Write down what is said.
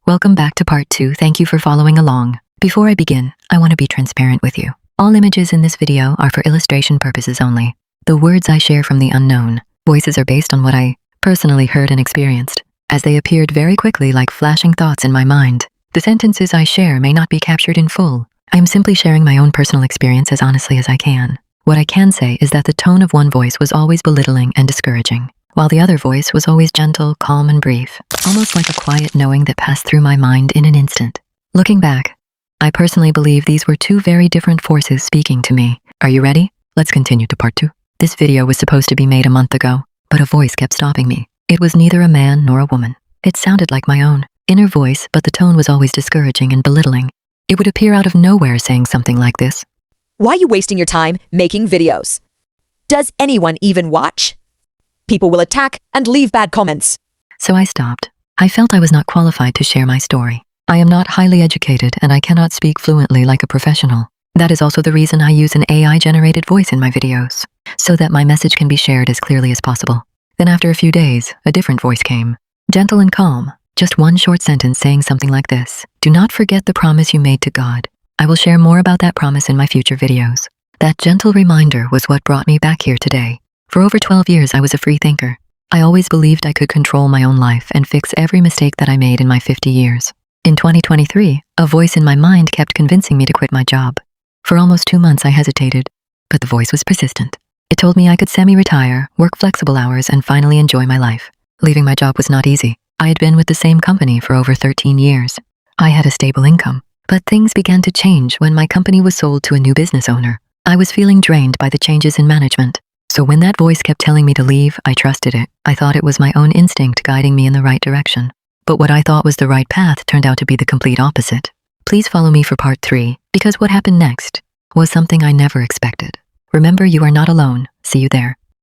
Welcome back to part 2. Thank you for following along. Before I begin, I want to be transparent with you. All images in this video are for illustration purposes only. The words I share from the unknown voices are based on what I personally heard and experienced, as they appeared very quickly like flashing thoughts in my mind. The sentences I share may not be captured in full. I am simply sharing my own personal experience as honestly as I can. What I can say is that the tone of one voice was always belittling and discouraging, while the other voice was always gentle, calm, and brief, almost like a quiet knowing that passed through my mind in an instant. Looking back, I personally believe these were two very different forces speaking to me. Are you ready? Let's continue to part 2. This video was supposed to be made a month ago, but a voice kept stopping me. It was neither a man nor a woman. It sounded like my own inner voice, but the tone was always discouraging and belittling. It would appear out of nowhere saying something like this. Why are you wasting your time making videos? Does anyone even watch? People will attack and leave bad comments. So I stopped. I felt I was not qualified to share my story. I am not highly educated and I cannot speak fluently like a professional. That is also the reason I use an AI-generated voice in my videos, so that my message can be shared as clearly as possible. Then after a few days, a different voice came. Gentle and calm, just one short sentence saying something like this. Do not forget the promise you made to God. I will share more about that promise in my future videos. That gentle reminder was what brought me back here today. For over 12 years, I was a free thinker. I always believed I could control my own life and fix every mistake that I made in my 50 years. In 2023, a voice in my mind kept convincing me to quit my job. For almost 2 months, I hesitated, but the voice was persistent. It told me I could semi-retire, work flexible hours, and finally enjoy my life. Leaving my job was not easy. I had been with the same company for over 13 years. I had a stable income. But things began to change when my company was sold to a new business owner. I was feeling drained by the changes in management. So when that voice kept telling me to leave, I trusted it. I thought it was my own instinct guiding me in the right direction. But what I thought was the right path turned out to be the complete opposite. Please follow me for part 3, because what happened next was something I never expected. Remember, you are not alone. See you there.